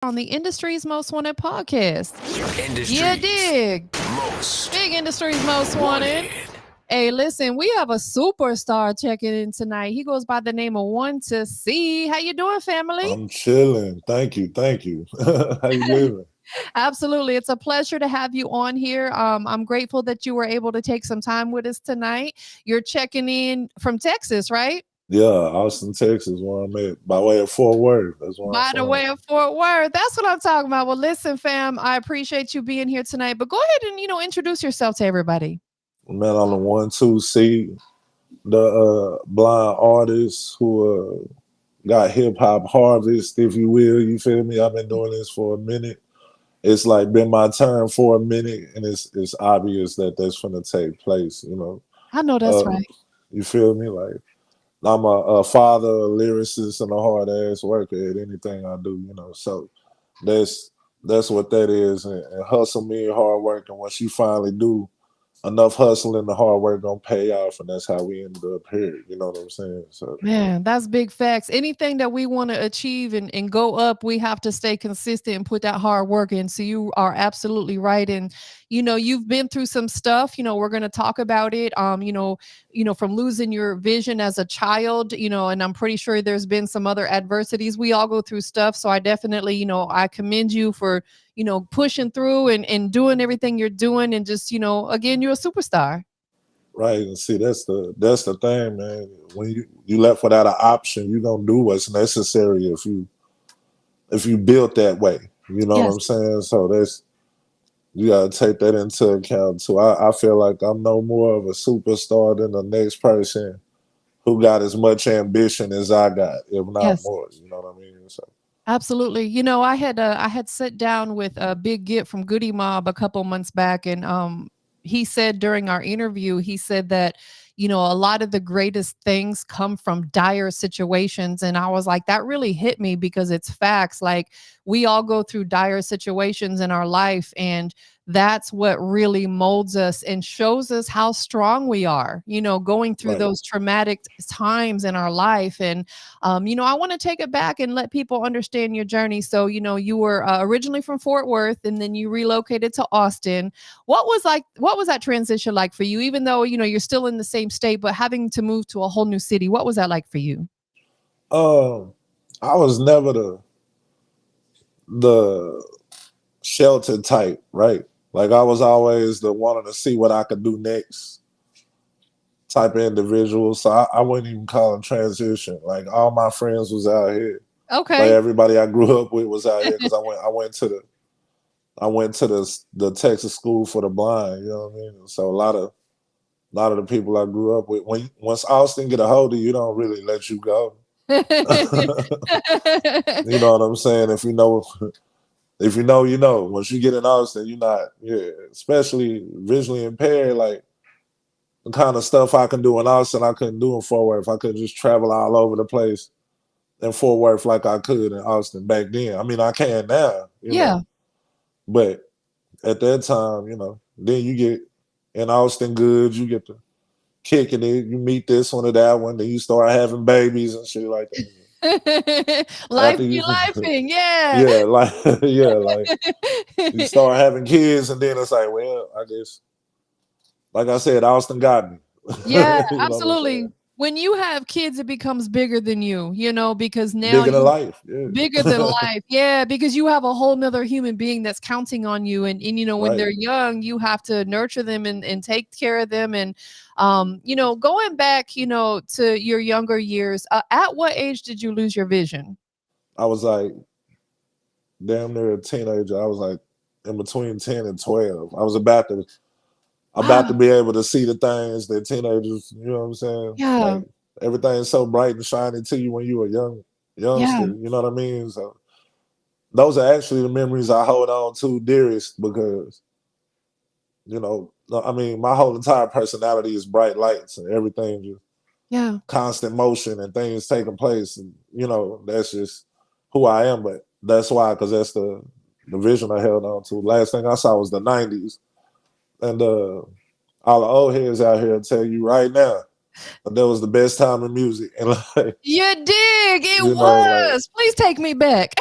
on the industry's most wanted podcast. Yeah, Industries dig. most Big industry's most wanted. wanted. Hey, listen, we have a superstar checking in tonight. He goes by the name of ONE2CEE. How you doing, family? I'm chilling. Thank you. Thank you. How you living? Absolutely. It's a pleasure to have you on here. I'm grateful that you were able to take some time with us tonight. You're checking in from Texas, right? Yeah, Austin, Texas, where I'm at. By way of Fort Worth. That's where I'm By the from. way of Fort Worth. That's what I'm talking about. Well, listen, fam, I appreciate you being here tonight, but go ahead and, introduce yourself to everybody. Man, I'm the 1-2 C, the blind artist who got hip hop harvest, if you will. You feel me? I've been doing this for a minute. It's like been my turn for a minute, and it's obvious that that's gonna take place. I know that's Uh, right. you feel me? Like I'm a father, a lyricist, and a hard ass worker at anything I do. So that's that's what that is. And hustle mean hard work, and once you finally do enough hustling, the hard work gonna pay off, and that's how we ended up here. You know what I'm saying? So Man, that's big facts. Anything that we want to achieve and go up, we have to stay consistent and put that hard work in. So you are absolutely right. And you've been through some stuff. We're going to talk about it. From losing your vision as a child, and I'm pretty sure there's been some other adversities. We all go through stuff. So I definitely, I commend you for, pushing through and doing everything you're doing. And just, again, you're a superstar. right, and see that's the thing, man. When you left without an option, you gonna do what's necessary if you built that way. You know what Yes. I'm saying? So that's you gotta take that into account too. I feel like I'm no more of a superstar than the next person who got as much ambition as I got, if not Yes. more. You know what I mean? So Absolutely. I had sat down with a Big Git from Goody Mob a couple months back, and he said during our interview, he said that a lot of the greatest things come from dire situations, and I was like, that really hit me because it's facts. Like we all go through dire situations in our life, and that's what really molds us and shows us how strong we are. Going through right. those traumatic times in our life, and I want to take it back and let people understand your journey. So, you were originally from Fort Worth and then you relocated to Austin. What was that transition like for you? Even though, you're still in the same state, but having to move to a whole new city, what was that like for you? Um, I was never the sheltered type, right? Like I was always the wanting to see what I could do next type of individual. So I wouldn't even call it transition. Like all my friends was out here. Like Okay. everybody I grew up with was out here because I went to the Texas School for the Blind. You know what I mean? So a lot of the people I grew up with, once Austin get a hold of you, don't really let you go. You know what I'm saying? If you know, you know. Once you get in Austin, you're not, yeah, especially visually impaired, like the kind of stuff I can do in Austin, I couldn't do in Fort Worth. I could just travel all over the place in Fort Worth like I could in Austin back then. I mean, I can now, Yeah. but at that time, then you get in Austin goods, you get to kicking it, you meet this one or that one, then you start having babies and shit like that. Life After be you, lifing. Yeah. yeah, like yeah, like you start having kids, and then it's like, well, I guess, like I said, Austin got me. Yeah, You know what I'm absolutely. saying? When you have kids, it becomes bigger than you, because now Bigger than you life. bigger than Yeah. life. Yeah, because you have a whole nother human being that's counting on you. And when Right. they're young, you have to nurture them and take care of them. And going back, to your younger years, at what age did you lose your vision? I was like damn near a teenager. I was like in between 10 and 12. I was about to Wow. be able to see the things that teenagers, you know what I'm saying? Yeah. Like everything's so bright and shiny to you when you were youngster, Yeah. you know what I mean? So those are actually the memories I hold on to dearest because, no, I mean, my whole entire personality is bright lights and everything just Yeah. constant motion and things taking place. And, that's just who I am. But that's why, because that's the vision I held on to. Last thing I saw was the 90s. And all the old heads out here tell you right now, that was the best time in music, and like You dig. It you know, like was. Please take me back.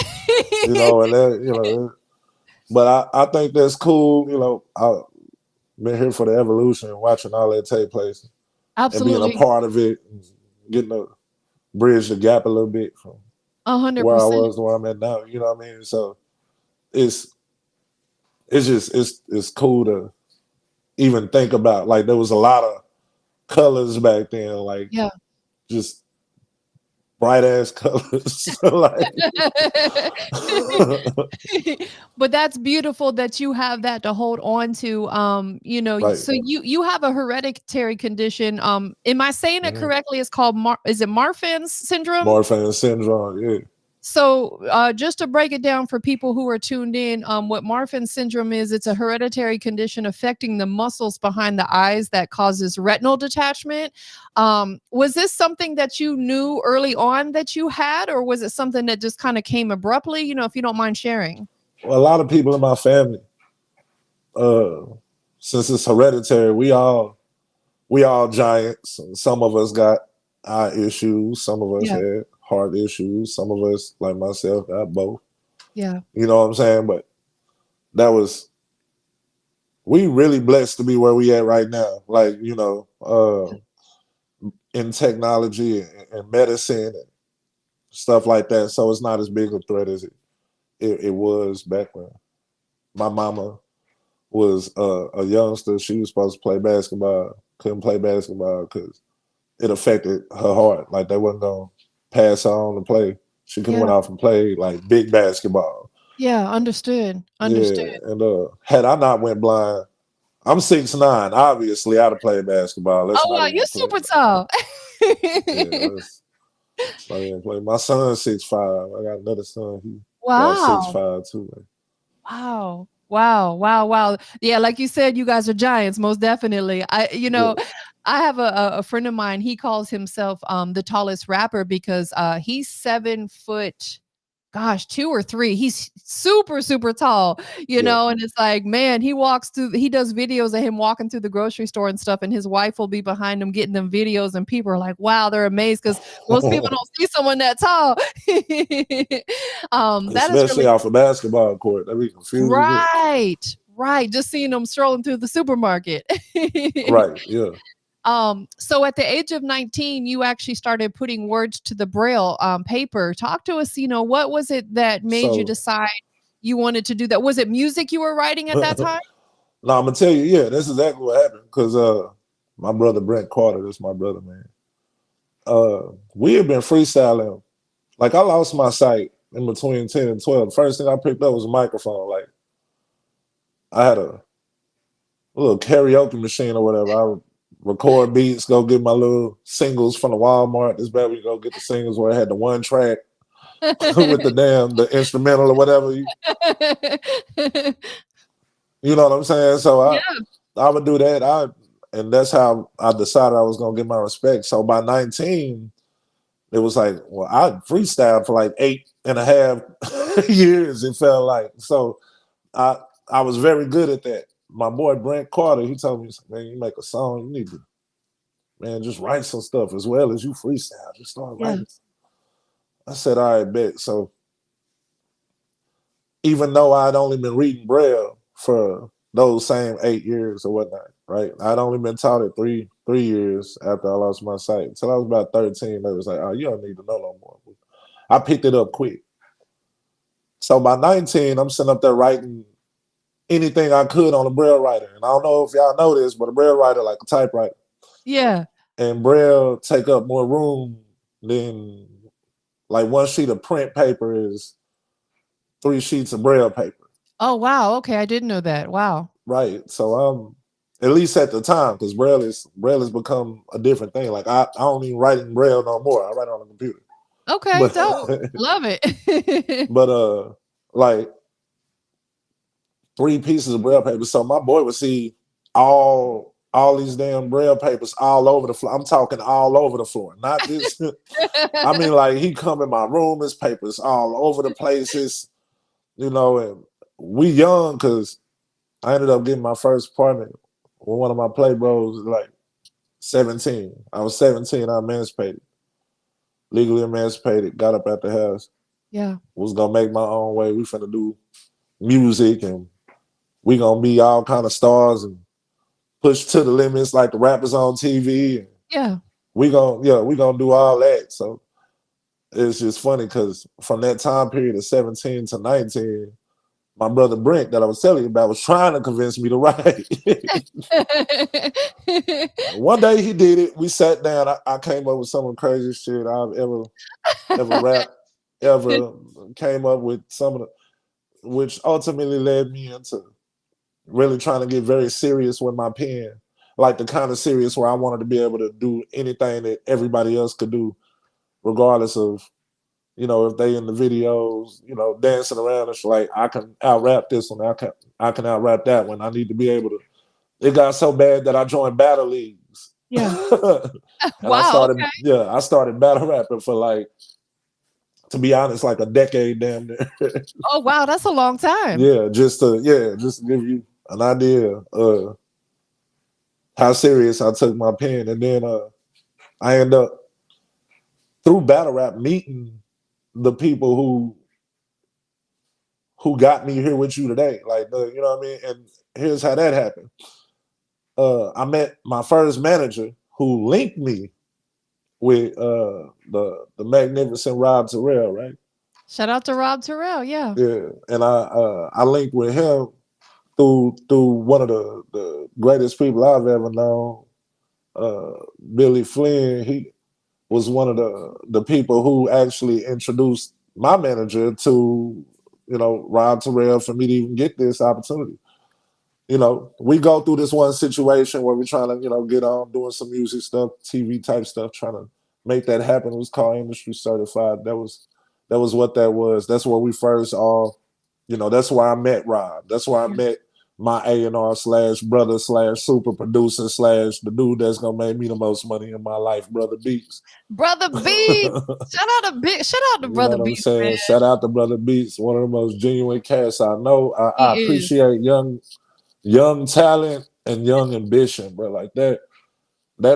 and that but I think that's cool. I've been here for the evolution, watching all that take place, and being a Absolutely. part of it, and getting to bridge the gap a little bit from where I 100%. was to where I'm at now. You know what I mean? So it's it's cool to even think about. Like there was a lot of colors back then, like Yeah. just bright ass colors. Like But that's beautiful that you have that to hold on to. right. So you have a hereditary condition. Am I saying it Mm-hmm. correctly? It's called is it Marfan's syndrome? Morphine syndrome, yeah. So, just to break it down for people who are tuned in, what Marfan syndrome is, it's a hereditary condition affecting the muscles behind the eyes that causes retinal detachment. Was this something that you knew early on that you had, or was it something that just kind of came abruptly? If you don't mind sharing. Well, a lot of people in my family, uh, since it's hereditary, we all giants. Some of us got eye issues. Some of us Yeah, had heart issues. Some of us, like myself, got both. yeah, You know what I'm saying? But that was we really blessed to be where we at right now. Like in technology and medicine and stuff like that. So it's not as big a threat as it was back when my mama was a youngster. She was supposed to play basketball, couldn't play basketball because it affected her heart. Like they wasn't gonna pass her on to play. She could have went yeah, off and played like big basketball. yeah. Understood. Yeah, Understood. and had I not went blind, I'm 6'9". Obviously, I'd have played basketball. Let's Oh not wow, you're even play. super tall. Yeah, let's not even play. My son's 6'5". I got another son. He about six Wow. five too. Like, Wow. Wow, wow, wow. Yeah, like you said, you guys are giants, most definitely. yeah. I have a friend of mine, he calls himself the tallest rapper because he's 7 foot, gosh, 2 or 3. He's super, super tall, Yeah. and it's like, man, he does videos of him walking through the grocery store and stuff, and his wife will be behind him getting them videos, and people are like, wow, they're amazed because most people don't see someone that tall. That is Especially really off a basketball court. That be confusing me. right, right, just seeing them strolling through the supermarket. Right. Yeah. So at the age of 19, you actually started putting words to the Braille, paper. Talk to us, what was it that made you So decide you wanted to do that? Was it music you were writing at that no, time? I'm gonna tell you, yeah, that's exactly what happened. Cause my brother Brent Carter, that's my brother, man. We had been freestyling. Like I lost my sight in between 10 and 12. The first thing I picked up was a microphone. Like I had a little karaoke machine or whatever. I would record beats, go get my little singles from the Walmart. This bad we go get the singles where I had the one track with the instrumental or whatever. You know what I'm saying? So Yeah. I would do that. And that's how I decided I was gonna get my respect. So by 19, it was like, well, I freestyled for like 8.5 years, it felt like. So I I was very good at that. My boy Brent Carter, he told me, man, you make a song, you need to, man, just write some stuff as well as you freestyle. Just start Yeah. writing. I said, all right, bet. So even though I'd only been reading Braille for those same 8 years or whatnot, right? I'd only been taught it three years after I lost my sight. Until I was about 13, they was like, oh, you don't need to know no more. I picked it up quick. So by 19, I'm sitting up there writing anything I could on a Braille writer. And I don't know if y'all know this, but a Braille writer like a typewriter. Yeah. And Braille take up more room than like one sheet of print paper is 3 sheets of Braille paper. Oh, wow. Okay, I didn't know that. Wow. Right. So at least at the time, because Braille has become a different thing. Like I don't even write in Braille no more. I write on a computer. Okay, But dope. Love it. but like 3 pieces of Braille paper. So my boy would see all these damn Braille papers all over the floor. I'm talking all over the floor, not just I mean like he come in my room, his papers all over the places, and we young because I ended up getting my first apartment with one of my play bros like 17. I was 17. I emancipated, legally emancipated. Got up at the house. Yeah. Was gonna make my own way. We finna do music, and we gonna be all kind of stars and push to the limits like the rappers on TV. And Yeah. we gonna do all that. So it's just funny because from that time period of 17 to 19, my brother Brent that I was telling you about was trying to convince me to write. One day he did it. We sat down. I came up with some of the craziest shit I've ever rapped, ever came up with some of the, which ultimately led me into really trying to get very serious with my pen. Like the kind of serious where I wanted to be able to do anything that everybody else could do, regardless of, if they in the videos, dancing around. It's like I can out rap this one. I can out rap that one. I need to be able to. It got so bad that I joined battle leagues. Yeah. And Wow. Okay. I started battle rapping for, like, to be honest, like a decade damn near. Oh wow, that's a long time. just to give you an idea how serious I took my pen. And then I end up through battle rap meeting the people who got me here with you today. Like, you know what I mean? And here's how that happened. I met my first manager who linked me with the magnificent Rob Terrell, right? Shout out to Rob Terrell. Yeah. Yeah, and I linked with him through one of the greatest people I've ever known, Billy Flynn. He was one of the people who actually introduced my manager to Rob Terrell for me to even get this opportunity. We go through this one situation where we're trying to, get on doing some music stuff, TV type stuff, trying to make that happen. It was called Industry Certified. That was what that was. That's where we first all, that's where I met Rob. That's where I Yeah. met my A&R slash brother slash super producer slash the dude that's gonna make me the most money in my life, Brother Beats. Brother Beats. Shout out to You know Brother what I'm Beats, man. saying? Shout out to Brother Beats, one of the most genuine cats I know. I He is. appreciate young talent and young ambition, bro. Like that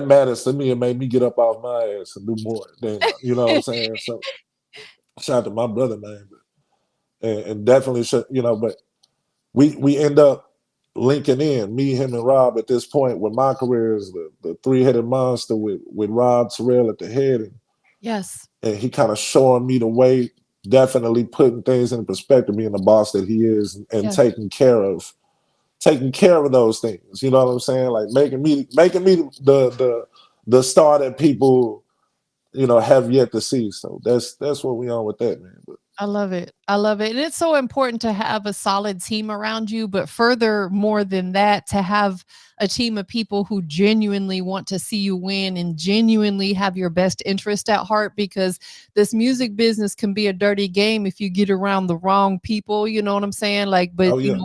matters to me. It made me get up off my ass and do more. Then you know what I'm saying. So shout out to my brother, man, and definitely should, But we end up linking in, me, him, and Rob at this point. Where my career is the three-headed monster with Rob Terrell at the head, Yes. and he kind of showing me the way. Definitely putting things in perspective, being the boss that he is, and Yes. taking care of those things. You know what I'm saying? Like making me the star that people have yet to see. So that's what we on with that, man. But I love it. I love it. And it's so important to have a solid team around you, but further more than that, to have a team of people who genuinely want to see you win and genuinely have your best interest at heart, because this music business can be a dirty game if you get around the wrong people, you know what I'm saying? Like, but oh yeah,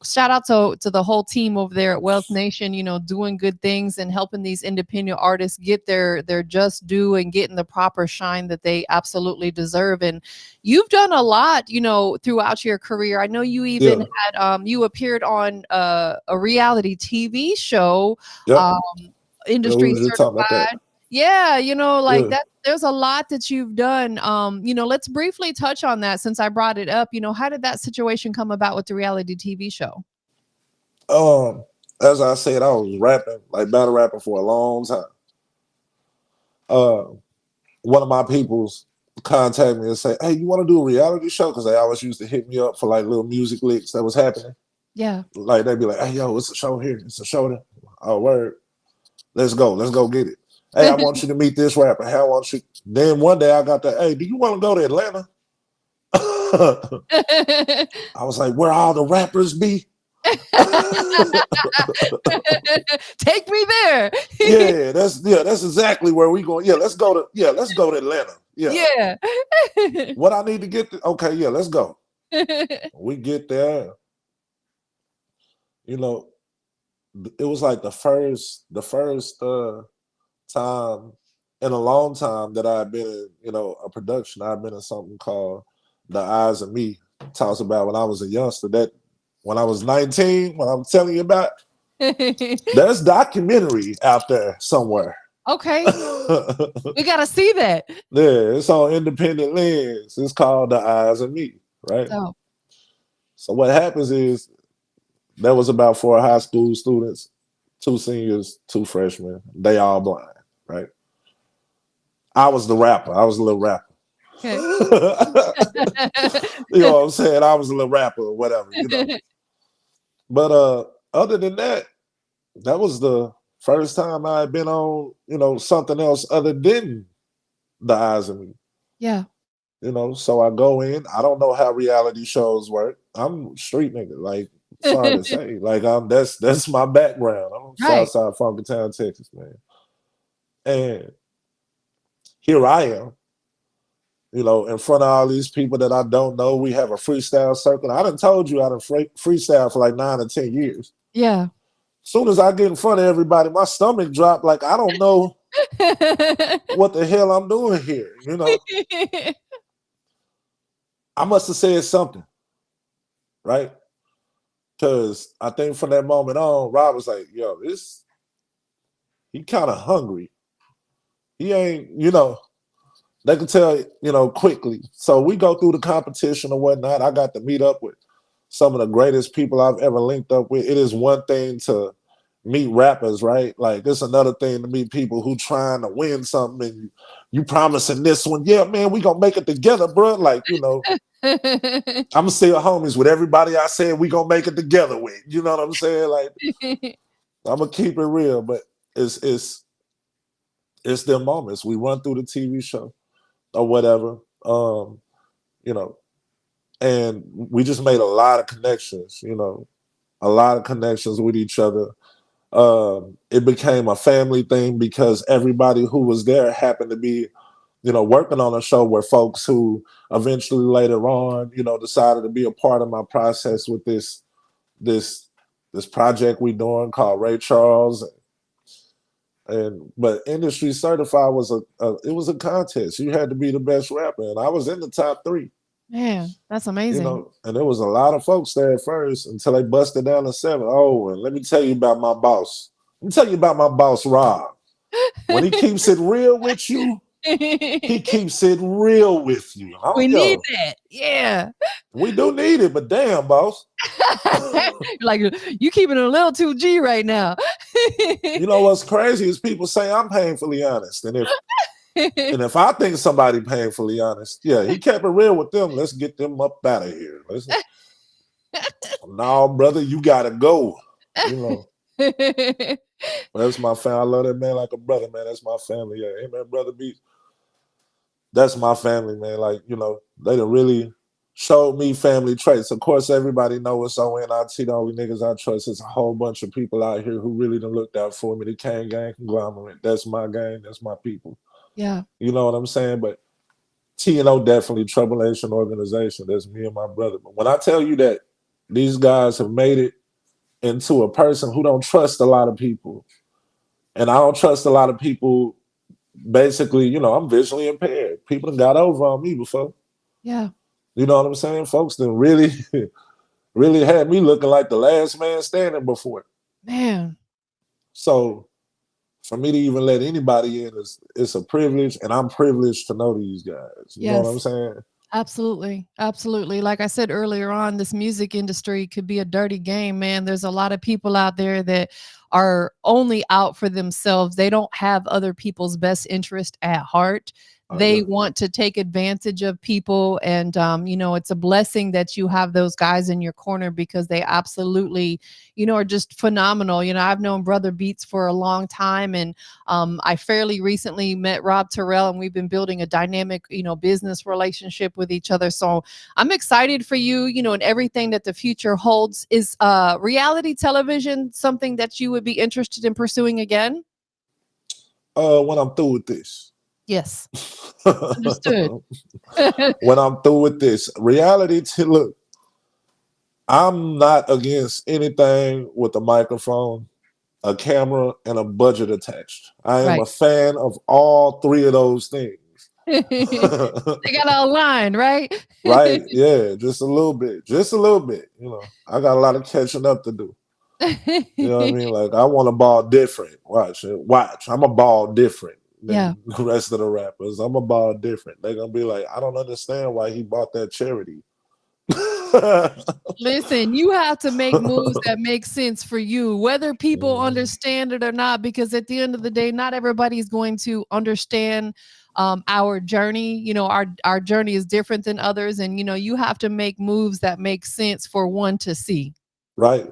shout out to the whole team over there at Wealth Nation, doing good things and helping these independent artists get their just due and getting the proper shine that they absolutely deserve. And you've done a lot, throughout your career. I know you even yeah, had you appeared on a reality TV show, yep. um, Yeah, we industry were just talking about that. certified. Yeah, like Yeah. that. There's a lot that you've done. Let's briefly touch on that since I brought it up. How did that situation come about with the reality TV show? As I said, I was rapping, like battle rapping for a long time. Uh, One of my peoples contact me and say, "Hey, you want to do a reality show?" Because they always used to hit me up for like little music licks that was happening. Yeah. Like they'd be like, "Hey, yo, it's a show here. It's a show there." Oh, word. Let's go. Let's go get it. Hey, I want you to meet this rapper. Hey, I want you. Then one day I got that. Hey, do you want to go to Atlanta? I was like, where all the rappers be? Take me there. That's exactly where we going. Let's go to Atlanta. Yeah. Yeah. What I need to get to, okay, yeah, let's go. We get there, you know, it was like the first time in a long time that I've been in, a production. I've been in something called The Eyes of Me. Talks about when I was a youngster, that when I was 19, when I'm telling you about, There's documentary out there somewhere. Okay. We gotta see that. Yeah, it's on independent lens. It's called The Eyes of Me, right? So So what happens is there was about 4 high school students, 2 seniors, 2 freshmen. They all blind, right? I was the rapper. I was a little rapper. okay. You know what I'm saying? I was a little rapper or whatever, you know. But other than that, that was the first time I had been on, something else other than The Eyes of Me. Yeah. So I go in. I don't know how reality shows work. I'm street nigga, like sorry to say. Like that's my background. I'm from Right. Southside Funkytown, Texas, man. And here I am, in front of all these people that I don't know. We have a freestyle circle. I done told you I done freestyle for like 9 or 10 years. Yeah. As soon as I get in front of everybody, my stomach dropped. Like I don't know what the hell I'm doing here. I must have said something, right? Because I think from that moment on, Rob was like, yo, he kind of hungry. He ain't, they can tell, quickly. So we go through the competition or whatnot. I got to meet up with some of the greatest people I've ever linked up with. It is one thing to meet rappers, right? Like it's another thing to meet people who trying to win something and you promising this one. Yeah, man, we gonna make it together, bro. Like, I'm still homies with everybody I said we gonna make it together with. You know what I'm saying? Like I'm gonna keep it real, but it's their moments. We run through the TV show or whatever, you know, and we just made a lot of connections. A lot of connections with each other. It became a family thing because everybody who was there happened to be, working on a show where folks who eventually later on, decided to be a part of my process with this project we doing called Ray Charles. But industry certified was it was a contest. You had to be the best rapper, and I was in the top 3. Man, that's amazing. And there was a lot of folks there at first until they busted down to 7. Oh, and let me tell you about my boss. Let me tell you about my boss, Rob. When he keeps it real with you, he keeps it real with you. We need that. Yeah. We do need it, but damn, boss. Like you keeping it a little too G right now. You know what's crazy is people say I'm painfully honest. And if I think somebody painfully honest, yeah, he kept it real with them. Let's get them up out of here. No, brother, you gotta go. That's my family. I love that man like a brother, man. That's my family. Yeah, amen, brother B. That's my family, man. Like, they done really showed me family traits. Of course, everybody know it's ONIT, the only niggas I trust. It's a whole bunch of people out here who really done looked out for me. The Kane Gang conglomerate. That's my gang. That's my people. Yeah. You know what I'm saying? But T&O definitely Trouble Nation organization. That's me and my brother. But when I tell you that these guys have made it into a person who don't trust a lot of people, and I don't trust a lot of people, basically, I'm visually impaired. People done got over on me before. Yeah. You know what I'm saying? Folks done really, really had me looking like the last man standing before. Man. So for me to even let anybody in it's a privilege, and I'm privileged to know these guys. You know what I'm saying? Absolutely. Absolutely. Like I said earlier on, this music industry could be a dirty game, man. There's a lot of people out there that are only out for themselves. They don't have other people's best interest at heart. They want to take advantage of people. And, it's a blessing that you have those guys in your corner because they absolutely, are just phenomenal. I've known Brother Beats for a long time, and I fairly recently met Rob Terrell, and we've been building a dynamic, business relationship with each other. So I'm excited for you, and everything that the future holds. Is reality television something that you would be interested in pursuing again? When I'm through with this. Yes. Understood. When I'm through with this. Look, I'm not against anything with a microphone, a camera, and a budget attached. I am a fan of all 3 of those things. They got to align, right? Right. Yeah. Just a little bit. I got a lot of catching up to do. You know what I mean? Like I want to ball different. Watch. I'm a ball different Yeah. than the rest of the rappers. I'm a ball different. They're gonna be like, I don't understand why he bought that charity. Listen, you have to make moves that make sense for you, whether people Mhm. understand it or not, because at the end of the day, not everybody's going to understand our journey. Our journey is different than others, and you have to make moves that make sense for one to see. Right.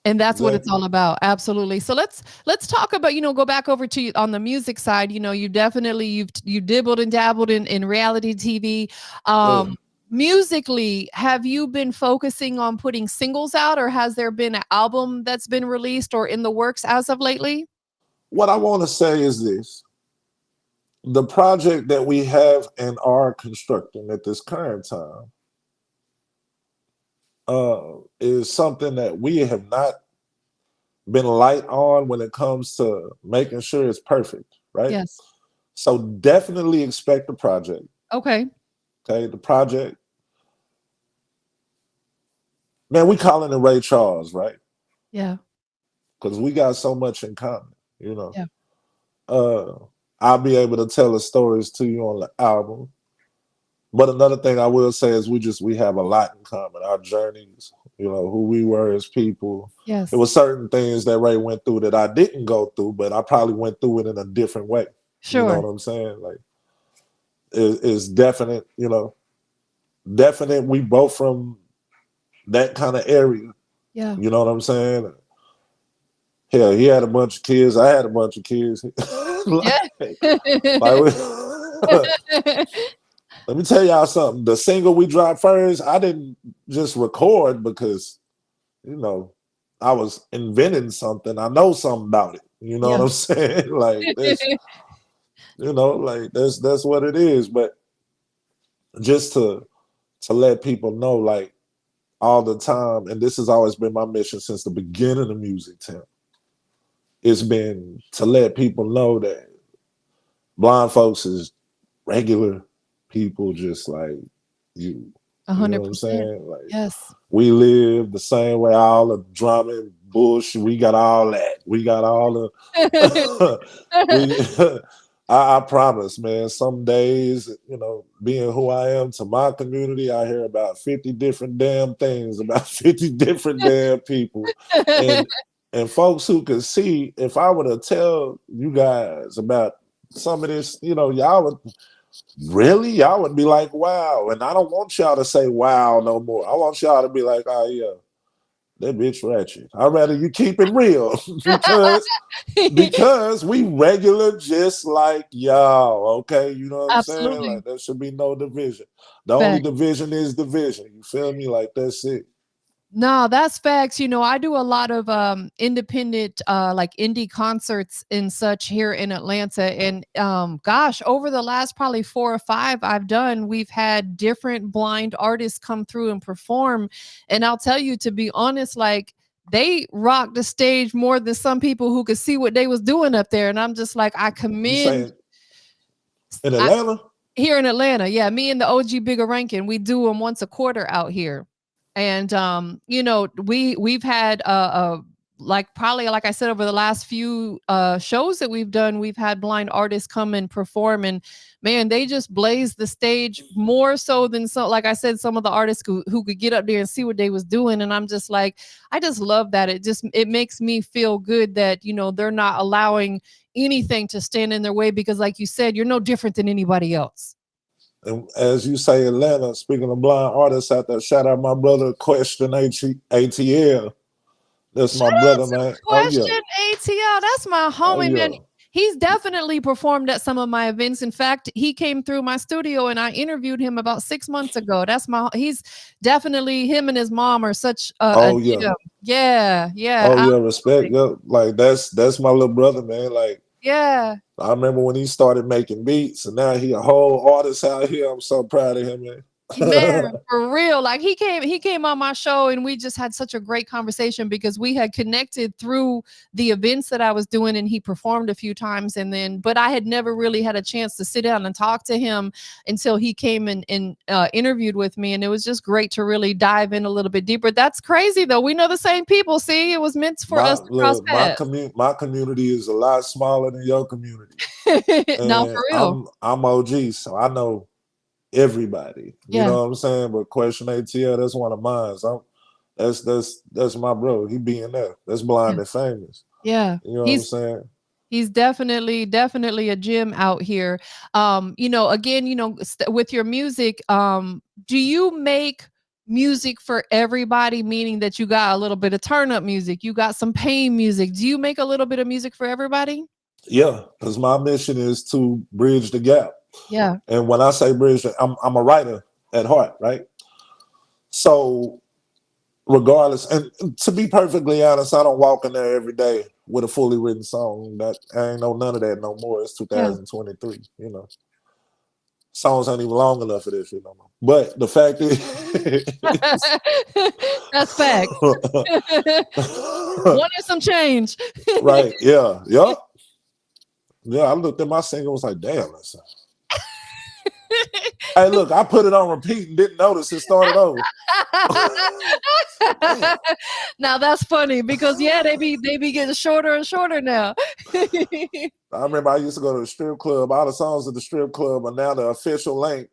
And that's what it's Exactly. all about. Absolutely. So let's talk about, go back over to you on the music side. You definitely you dibbled and dabbled in reality TV. Yeah. Musically, have you been focusing on putting singles out, or has there been an album that's been released or in the works as of lately? What I want to say is this. The project that we have and are constructing at this current time is something that we have not been light on when it comes to making sure it's perfect, right? Yes. So definitely expect the project. Okay. Okay, the project, man, we calling it Ray Charles, right? Yeah. Because we got so much in common, you know. Yeah. Uh, I'll be able to tell the stories to you on the album. But another thing I will say is we have a lot in common. Our journeys, who we were as people. There Yes. were certain things that Ray went through that I didn't go through, but I probably went through it in a different way. You know Sure. what I'm saying? Like it's definite, definite. We both from that kind of area. Yeah. You know what I'm saying? Hell, he had a bunch of kids. I had a bunch of kids. Yeah. like, let me tell y'all something. The single we dropped first, I didn't just record because, you know, I was inventing something. I know something about it. You know what Yeah. I'm saying? Like this, like that's what it is. But just to let people know, like all the time, and this has always been my mission since the beginning of music, Tim. It's been to let people know that blind folks is regular people just like you. You know what I'm 100%. saying? Like Yes. we live the same way, all the drama and bullshit. We got all that. We got all the we I promise, man, some days, being who I am to my community, I hear about 50 different damn things about 50 different damn people. And and folks who can see, if I were to tell you guys about some of this, y'all would be like, wow. And I don't want y'all to say wow no more. I want y'all to be like, oh yeah, that bitch ratchet. I'd rather you keep it real because we regular just like y'all. Okay. You know what I'm saying? Absolutely. Like there should be no division. The only Fact. division is division. You feel me? Like that's it. No, that's facts. I do a lot of independent like indie concerts and such here in Atlanta. And gosh, over the last probably 4 or 5 I've done, we've had different blind artists come through and perform. And I'll tell you, to be honest, like they rocked the stage more than some people who could see what they was doing up there. And I'm just like, I You commend saying in I, Atlanta? here in Atlanta. Yeah, me and the OG Bigger Rankin, we do them once a quarter out here. And we've had like probably like I said, over the last few shows that we've done, we've had blind artists come and perform, and man, they just blazed the stage more so than, so like I said, some of the artists who could get up there and see what they was doing. And I'm just like, I just love that. It makes me feel good that they're not allowing anything to stand in their way, because like you said, you're no different than anybody else. And as you say, Atlanta, speaking of blind artists out there, shout out my brother Question ATL. That's Shout my out brother, to man. Oh yeah. Question ATL. That's my Oh homie, man. yeah. He's definitely performed at some of my events. In fact, he came through my studio and I interviewed him about 6 months ago. He's definitely, him and his mom are such a Oh yeah. yeah, Oh yeah, yeah. Respect. absolutely. Yeah. Like that's my little brother, man. Like Yeah. I remember when he started making beats, and now he a whole artist out here. I'm so proud of him, man. Man, for real. Like he came on my show and we just had such a great conversation because we had connected through the events that I was doing and he performed a few times and then but I had never really had a chance to sit down and talk to him until he came and interviewed with me and it was just great to really dive in a little bit deeper. That's crazy though. We know the same people. See, it was meant for My us to cross look, paths. my community is a lot smaller than your community, No, for and real. I'm OG, so I know everybody. You Yeah. know what I'm saying? But Question ATL, that's one of mine. So that's my bro. He being there. That's Yeah. blind and famous. Yeah. You know what I'm He's saying? He's definitely a gem out here. Again, with your music, do you make music for everybody? Meaning that you got a little bit of turn up music, you got some pain music. Do you make a little bit of music for everybody? Yeah, because my mission is to bridge the gap. Yeah, And when I say bridge, I'm a writer at heart, right? So regardless, and to be perfectly honest, I don't walk in there every day with a fully written song. That I ain't know none of that no more. It's yeah. 2023. Songs ain't even long enough for this shit no more. But the fact is, That's facts. Wanted some change. right? Yeah, yeah, yeah. I looked at my single, was like, damn, listen. Hey, look, I put it on repeat and didn't notice it started over. Damn. Now that's funny because yeah, they be getting shorter and shorter now. I remember I used to go to the strip club. All the songs at the strip club are now the official length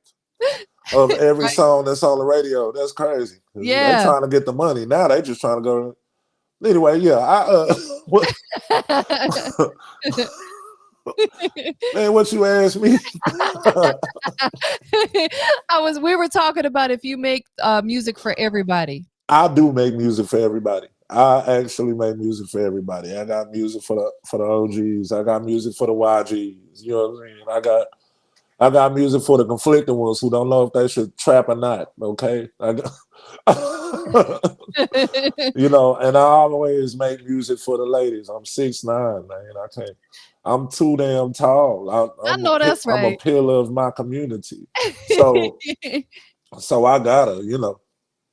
of every Right? song that's on the radio. That's crazy. They Yeah. trying to get the money. Now they just trying to go. Anyway, yeah. What, man, what you asked me? We were talking about if you make music for everybody. I do make music for everybody. I actually make music for everybody. I got music for the OGs. I got music for the YGs. You know what I mean? I got music for the conflicted ones who don't know if they should trap or not. Okay, and I always make music for the ladies. I'm 6'9", man. I can't. I'm too damn tall. I know that's I'm a right. pillar of my community. So I gotta,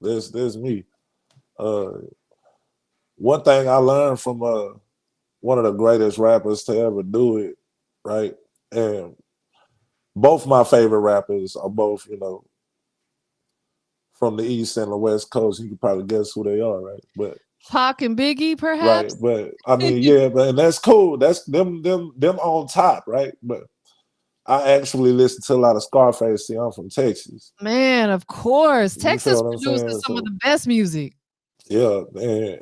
there's me. Uh, One thing I learned from one of the greatest rappers to ever do it, right? And both my favorite rappers are both, from the East and the West Coast. You can probably guess who they are, right? But Pac and Biggie, right, perhaps. but I mean, yeah, but and that's cool. That's them on top, right? But I actually listen to a lot of Scarface. See, I'm from Texas. Man, of course. You Texas feel what I'm saying? produces some of So the best music. yeah, and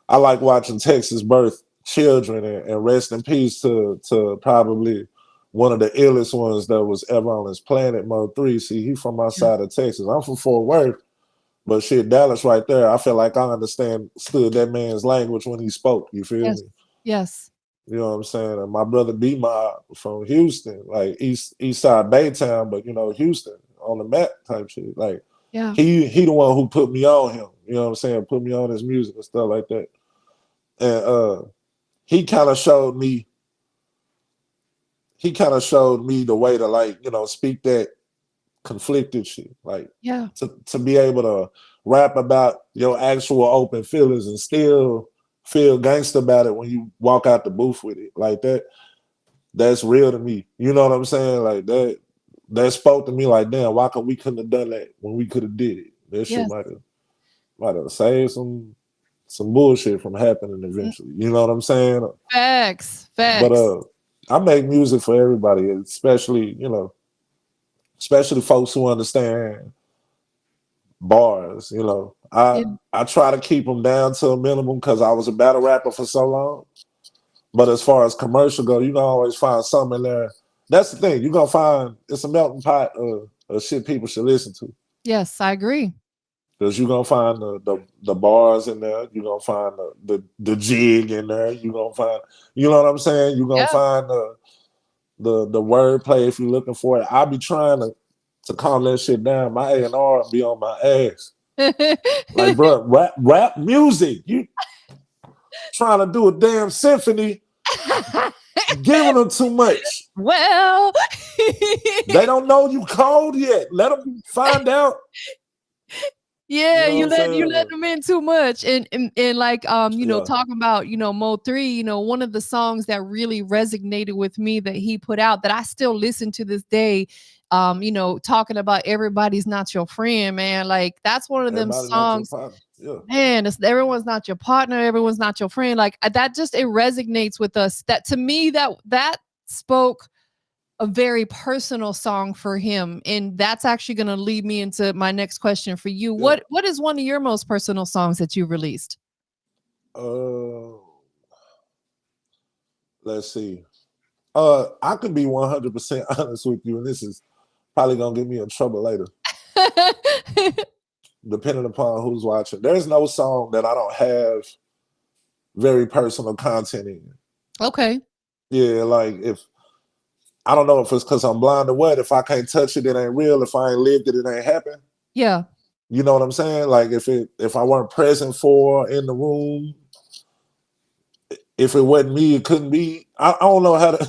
I like watching Texas birth children and rest in peace to probably one of the illest ones that was ever on this planet, Mo3. See, he from my Yeah. side of Texas. I'm from Fort Worth, but shit, Dallas right there. I feel like I understood that man's language when he spoke. You feel Yes. me? Yes. You know what I'm saying? And my brother B Mob from Houston, like East Side Baytown, but Houston on the map type shit. Like Yeah. he the one who put me on him. You know what I'm saying? Put me on his music and stuff like that. And he kind of showed me the way to, like, speak that conflicted shit. Like Yeah. to be able to rap about your actual open feelings and still feel gangster about it when you walk out the booth with it. Like that's real to me. You know what I'm saying? Like that spoke to me like, damn, why we couldn't have done that when we could have did it? That shit Yes. might have saved some bullshit from happening Mm, eventually. You know what I'm saying? facts. But Facts. I make music for everybody, especially folks who understand bars. I Yeah. I try to keep them down to a minimum because I was a battle rapper for so long. But as far as commercial go, you can always find something in there. That's the thing. You're gonna find it's a melting pot of shit people should listen to. Yes, I agree. Because you're gonna find the bars in there, you're gonna find the jig in there, you're gonna find, you know what I'm saying? You're gonna Yeah. find the wordplay if you're looking for it. I'll be trying to calm that shit down. My A&R be on my ass. Like, bro, rap music. You trying to do a damn symphony Giving them too much. Well, They don't know you cold yet. Let them find out. yeah, You know what I'm you let saying? them in too much, and like Yeah, talking about Mo3, one of the songs that really resonated with me that he put out that I still listen to this day, talking about everybody's not your friend, man. Like that's one of them everybody not your songs, partner. Yeah, man. It's everyone's not your partner, everyone's not your friend. Like that just it resonates with us. That to me that spoke a very personal song for him, and that's actually going to lead me into my next question for you. yeah. What is one of your most personal songs that you released? Uh, let's see. I can be 100% honest with you, and this is probably gonna get me in trouble later, depending upon who's watching. There's no song that I don't have very personal content in. Okay. Yeah, like if I don't know if it's because I'm blind or what. If I can't touch it, it ain't real. If I ain't lived it, it ain't happened. Yeah. You know what I'm saying? Like if I weren't present for in the room, if it wasn't me, it couldn't be. I don't know how to.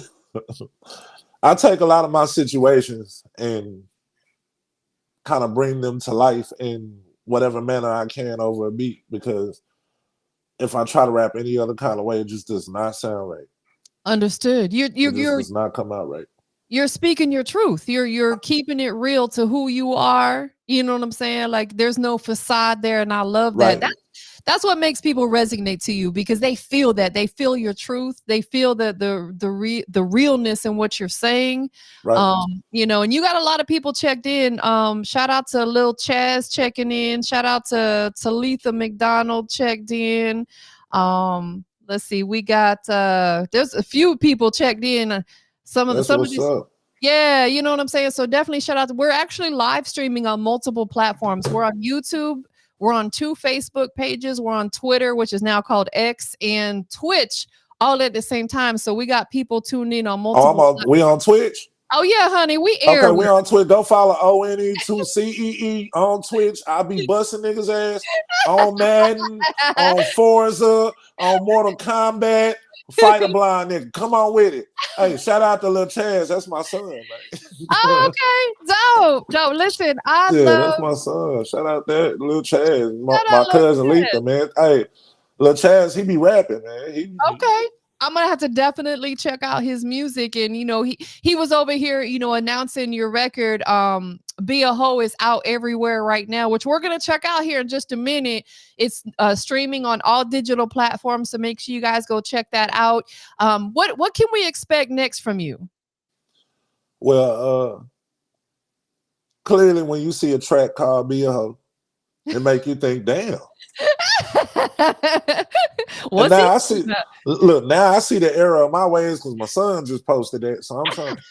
I take a lot of my situations and kind of bring them to life in whatever manner I can over a beat, because if I try to rap any other kind of way, it just does not sound right. Understood. You you It just you're does not come out right. you're speaking your truth. You're keeping it real to who you are. You know what I'm saying? Like there's no facade there, and I love that. Right, That's what makes people resonate to you because they feel that. They feel your truth. They feel that the realness in what you're saying. right. And you got a lot of people checked in. Shout out to Lil Chaz checking in. Shout out to Talitha McDonald checked in. Let's see, we got there's a few people checked in. That's Some of what's these, up. yeah, you know what I'm saying? So definitely shout out. We're actually live streaming on multiple platforms. We're on YouTube. We're on 2 Facebook pages. We're on Twitter, which is now called X, and Twitch all at the same time. So we got people tuned in on Oh, multiple we on Twitch. Oh yeah, honey, we Okay, everywhere. we on Twitch. Go follow ONE2CEE on Twitch. I be busting niggas ass on Madden, on Forza, on Mortal Kombat. Fight a blind nigga. Come on with it. Hey, shout out to Lil Chaz. That's my son, Oh, man. okay. Dope. Dope. Listen, I Yeah, love that's my son. Shout out that Lil Chaz, that. my I love cousin that. Letha, man. Hey, Lil Chaz, he be rapping, man. Okay. I'm gonna have to definitely check out his music. And he was over here, announcing your record. Be a Hoe is out everywhere right now, which we're gonna check out here in just a minute. It's streaming on all digital platforms, so make sure you guys go check that out. What can we expect next from you? Well, clearly when you see a track called Be a Hoe, it make you think, damn. And What's he now I talking see, about? look, now I see the error of my ways because my son just posted that. So I'm trying to.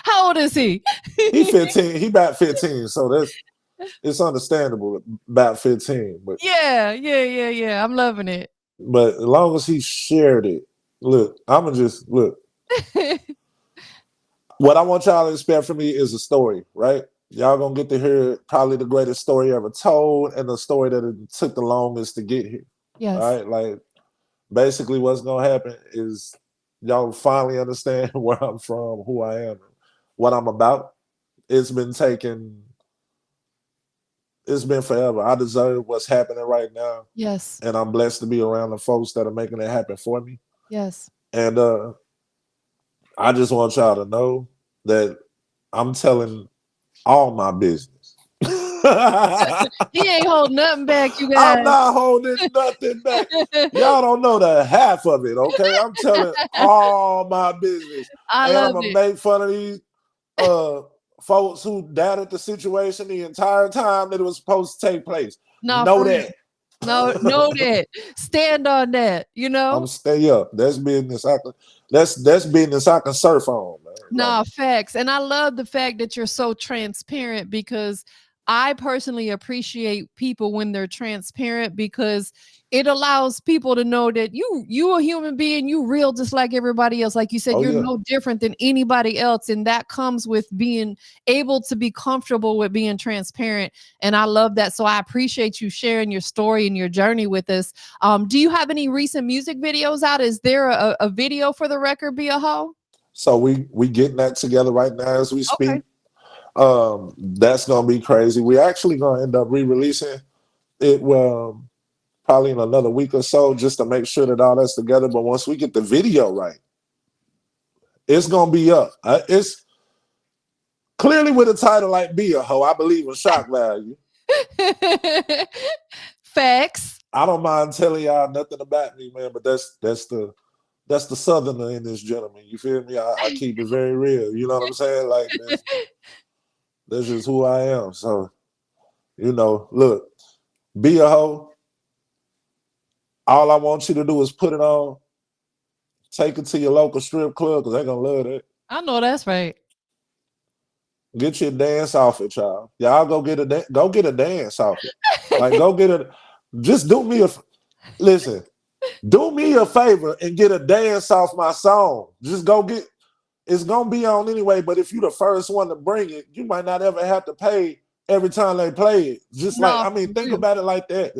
How old is he? He 15. He about 15. So it's understandable about 15. Yeah. I'm loving it. But as long as he shared it, look, I'ma just look. What I want y'all to expect from me is a story, right? Y'all gonna get to hear probably the greatest story ever told and the story that it took the longest to get here. All Yes. right. Like basically what's gonna happen is y'all finally understand where I'm from, who I am, what I'm about. It's been taking it's been forever. I deserve what's happening right now. Yes. And I'm blessed to be around the folks that are making it happen for me. Yes. And I just want y'all to know that I'm telling all my business. He ain't holding nothing back, you I'm guys. not holding nothing back. Y'all don't know the half of it, okay? I'm telling all my business. I And I'm love gonna it. make fun of these uh folks who doubted the situation the entire time that it was supposed to take place. No, Know for real. that. No, know that. Stand on that, you I'm know? stay up. That's business that's business I can surf on, man. Like Nah, facts. And I love the fact that you're so transparent because I personally appreciate people when they're transparent because it allows people to know that you a human being, you real just like everybody else. Like you said, Oh you're yeah. no different than anybody else. And that comes with being able to be comfortable with being transparent. And I love that. So I appreciate you sharing your story and your journey with us. Do you have any recent music videos out? Is there a video for the record, Be a Hoe? So we getting that together right now as we Okay. speak. That's gonna be crazy. We actually gonna end up re-releasing it. Probably in another week or so, just to make sure that all that's together. But once we get the video right, it's gonna be up. It's clearly with a title like "Be a Hoe." I believe in shock value. Facts. I don't mind telling y'all nothing about me, man. But that's the southerner in this gentleman. You feel me? I keep it very real. You know what I'm saying? Like that's just who I am. So look, be a hoe. All I want you to do is put it on. Take it to your local strip club because they're gonna love it. I know that's right. Get your dance outfit, child. Y'all go get a dance outfit. Like go get a. Just do me a listen. Do me a favor and get a dance off my song. Just go get. It's gonna be on anyway. But if you the first one to bring it, you might not ever have to pay every time they play it. Just like No, I mean, for think real. about it like that.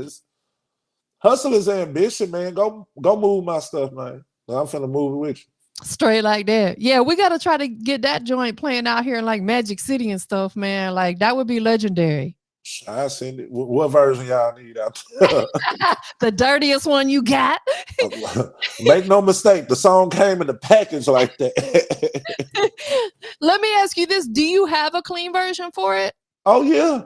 Hustle is ambition, man. Go move my stuff, man. I'm finna move it with you. Straight like that. Yeah, we got to try to get that joint playing out here in like Magic City and stuff, man. Like that would be legendary. I send it. What version y'all need out there? The dirtiest one you got. Make no mistake, the song came in the package like that. Let me ask you this. Do you have a clean version for it? Oh yeah.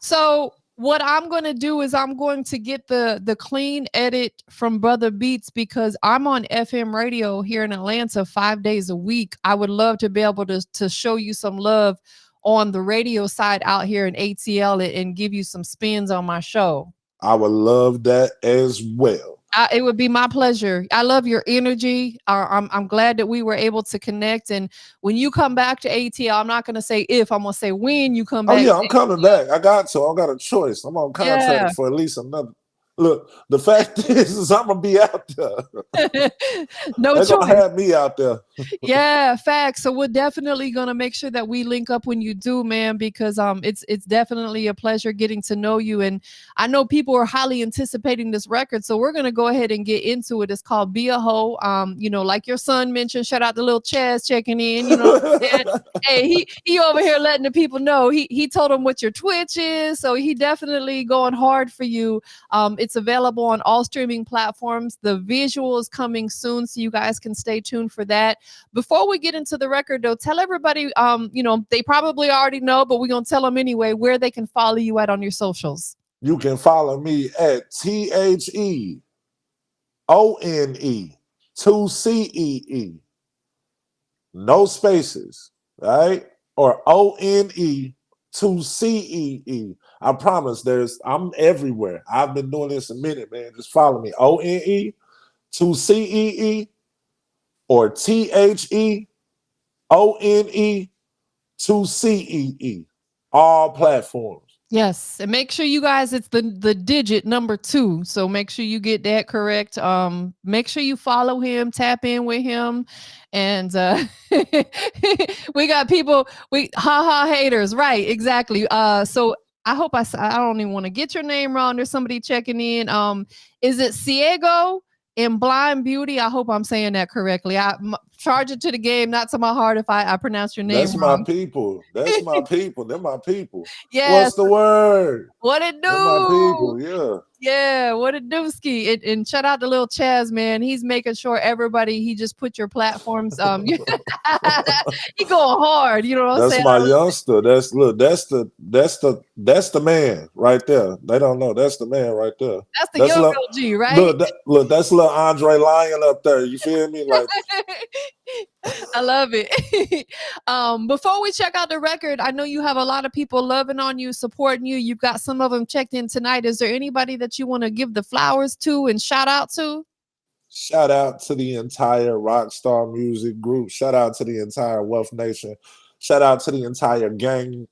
So what I'm going to do is I'm going to get the clean edit from Brother Beats because I'm on FM radio here in Atlanta 5 days a week. I would love to be able to show you some love on the radio side out here in ATL and give you some spins on my show. I would love that as well. It would be my pleasure. I love your energy. I'm glad that we were able to connect. And when you come back to ATL, I'm not going to say if, I'm going to say when you come Oh back yeah, to I'm coming ATL. back. I got a choice. I'm on Yeah. contract for at least another. Look, the fact is I'm gonna be out there. No They're gonna choice. have me out there. Yeah, facts. So we're definitely gonna make sure that we link up when you do, man, because it's definitely a pleasure getting to know you. And I know people are highly anticipating this record. So we're gonna go ahead and get into it. It's called Be a Hoe. Like your son mentioned, shout out to little Chaz checking in, you know what I'm saying? Hey, he over here letting the people know. He told them what your Twitch is. So he definitely going hard for you. It's available on all streaming platforms. The visual is coming soon, so you guys can stay tuned for that. Before we get into the record, though, tell everybody, they probably already know, but we're gonna tell them anyway where they can follow you at on your socials. You can follow me at THEONE2CEE. No spaces, right? Or ONE2CEE. I promise I'm everywhere. I've been doing this a minute, man. Just follow me. ONE2CEE or THEONE2CEE. All platforms. Yes, and make sure you guys it's the digit number 2. So make sure you get that correct. Make sure you follow him, tap in with him, and we got people haha haters, right? Exactly. So I don't even want to get your name wrong. There's somebody checking in. Is it Ciego in Blind Beauty? I hope I'm saying that correctly. Charge it to the game, not to my heart if I pronounce your name That's my wrong. people. That's my people. They're my people. Yes. What's the word? What it They're my do? people. Yeah. Yeah, what a dooski. And shout out to little Chaz, man. He's making sure everybody, he just put your platforms. He going hard, you know what I'm That's saying? my youngster. That's the man right there. They don't know. That's the man right there. That's the That's young look, OG, right? that's little Andre Lyon up there. You feel me? Like I love it. Before we check out the record, I know you have a lot of people loving on you, supporting you. You've got some of them checked in tonight. Is there anybody that you want to give the flowers to and shout out to? shout out to the entire Rockstar Music group. Shout out to the entire Wealth Nation. Shout out to the entire gang.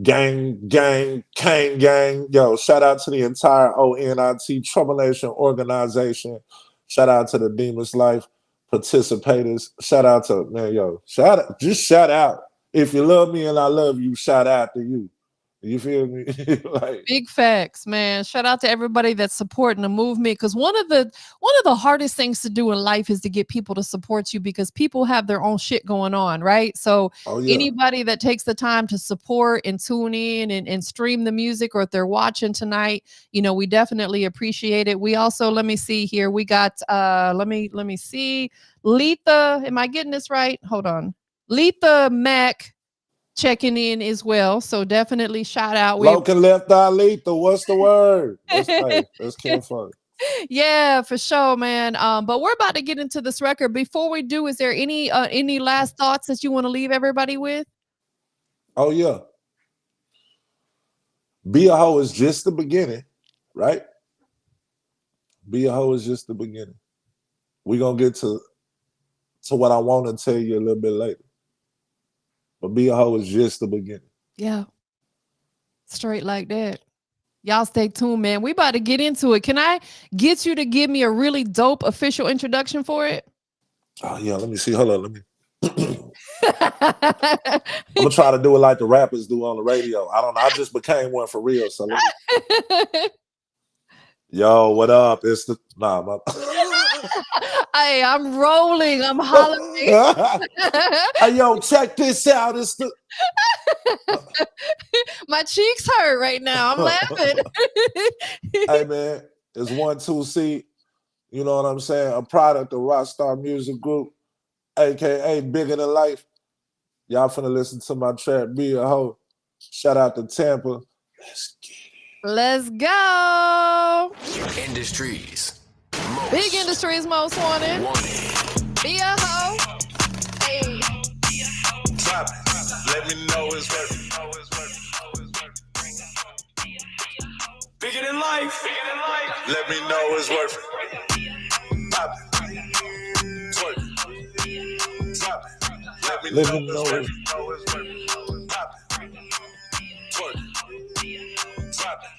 Gang, gang, Kane gang. Yo, shout out to the entire ONIT Trouble Nation organization. Shout out to the Demons Life participators. Shout out to, man, yo, shout out. If you love me and I love you, shout out to you. You feel me? Like, Big facts, man. Shout out to everybody that's supporting the movement. Because one of the hardest things to do in life is to get people to support you because people have their own shit going on, right? So oh yeah. anybody that takes the time to support and tune in and stream the music, or if they're watching tonight, we definitely appreciate it. We also, let me see here. We got let me see. Letha, am I getting this right? Hold on. Letha Mac checking in as well. So definitely shout out. Locan left eye lethal. What's the word? That's Kim Funk. Yeah, for sure, man. But we're about to get into this record. Before we do, is there any last thoughts that you want to leave everybody with? Oh yeah. Be a hoe is just the beginning, right? Be a hoe is just the beginning. We're gonna get to what I want to tell you a little bit later. But be a hoe is just the beginning. Yeah. Straight like that. Y'all stay tuned, man. We about to get into it. Can I get you to give me a really dope official introduction for it? Oh yeah, let me see. Hold on, let me. I'm gonna try to do it like the rappers do on the radio. I don't know. I just became one for real. So let me. Yo, what up? It's the Hey, I'm rolling. I'm hollering. Hey, yo, check this out. It's the my cheeks hurt right now. I'm laughing. Hey man, it's ONE2CEE. You know what I'm saying? A product of Rockstar Music Group, aka Bigger Than Life. Y'all finna listen to my track, Be a Hoe. Shout out to Tampa. Let's get it. Let's go. Industries. Big Industries most wanted. Be a hoe. Hey. Drop it. Let me know it's worth it. Bigger than life. Let me know it's worth it. Pop it. Twerk it. Drop it. Let me know it's worth it. Pop it. Twerk it. Drop it.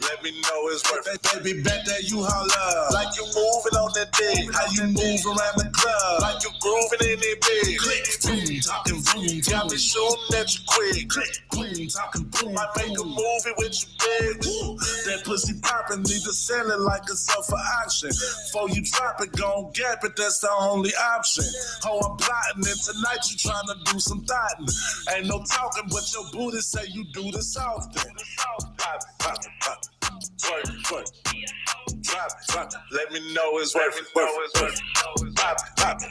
Let me know it's worth it. Baby, bet that you holla. Like you moving on that dick. How you move around the club. Like you grooving in that bed. Click, boom, talking boom. Got me shooting at you quick. Click, boom, talking boom. I make a movie with you, bitch. That pussy poppin', need to sell it like it's up for auction. Before you drop it, gon' gap it, that's the only option. Oh, I'm plotting, and tonight you tryna do some thotting. Ain't no talking, but your booty say you do this often. Pop it, pop it, pop it. Twerk, twerk. Drop it, drop it. Let me know it's worth it. Pop it, pop it.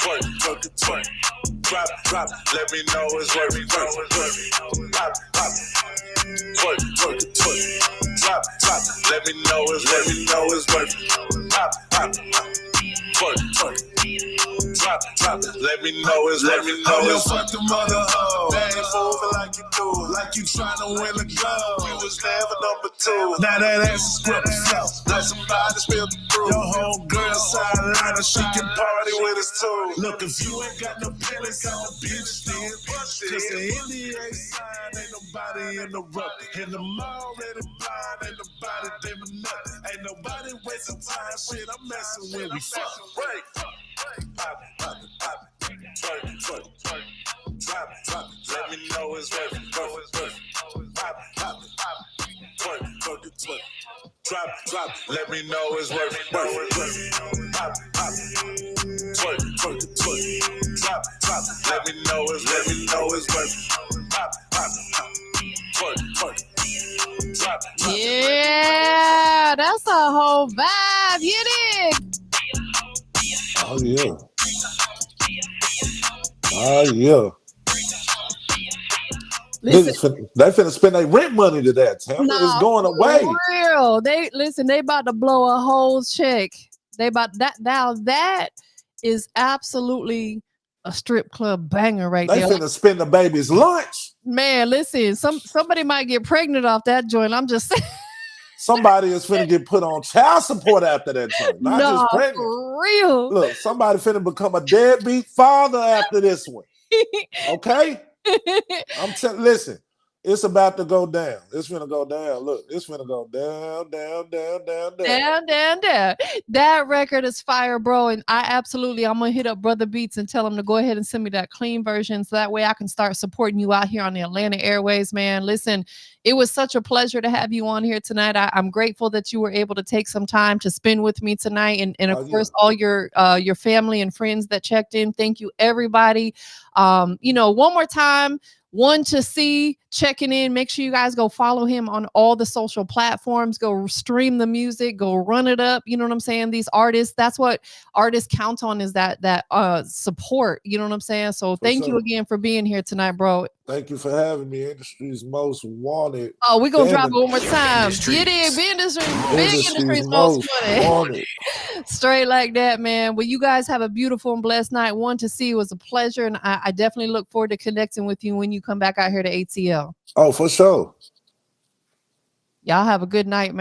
Twerk, twerk, twerk. Drop it, drop it. Let me know it's worth it. Pop it, pop it. Twerk, twerk, twerk. Drop it, drop it. Let me know it's worth it. Pop it, pop it. Twerk, twerk. Drop it, drop it. Let me know it's worth it. Oh, fuck the mother hoe. They ain't moving like you do. Like you tryna win a goal. You was never number two. Now that ass is grip flow. Like somebody spilled the brew. Your whole girl sideline, she can party with us too. Look, if you ain't got no pennies, got no bitch then. Cause the NDA sign, ain't nobody in the ruck. And the mall ready blind, ain't nobody damn nothing. Ain't nobody wasting time, shit, I'm messing when we fuck. Right. Pop it, pop it, pop it. Twerk, twerk, twerk. Drop it, drop it. Let me know it's worth it. Pop it, pop it, pop it. Twerk, twerk, twerk. Drop it, drop it. Let me know it's worth it. Pop it, pop it. Twerk, twerk, twerk. Drop it, drop it. Let me know it's worth it. Pop it, twerk, twerk. Drop it, drop it. Yeah, that's a whole vibe. You dig? Oh yeah. Oh yeah. Listen, They finna spend their rent money to that. Tampa is going away. For real. They about to blow a whole check. They about that now. That is absolutely a strip club banger right They there. finna spend the baby's lunch. Man, listen, somebody might get pregnant off that joint. I'm just saying. Somebody is finna get put on child support after that joint. Not just pregnant. For real. Look, somebody finna become a deadbeat father after this one. Okay? Listen, It's about to go down. It's gonna go down. Look, it's gonna go down, down, down, down, down. Down, down, down. That record is fire, bro. And I'm gonna hit up Brother Beats and tell him to go ahead and send me that clean version so that way I can start supporting you out here on the Atlanta airways, man. Listen, it was such a pleasure to have you on here tonight. I'm grateful that you were able to take some time to spend with me tonight. And of course, all your family and friends that checked in. Thank you, everybody. One more time. ONE2CEE checking in. Make sure you guys go follow him on all the social platforms. Go stream the music. Go run it up. You know what I'm saying? These artists, that's what artists count on, is that support. You know what I'm saying? So thank you again for being here tonight, bro. Thank you for having me. Industry's most wanted. Oh, we're going to drop it one more time. Get in. Big Industry's most wanted. Straight like that, man. Well, you guys have a beautiful and blessed night. ONE2CEE. It was a pleasure. And I definitely look forward to connecting with you when you come back out here to ATL. Oh, for sure. Y'all have a good night, man.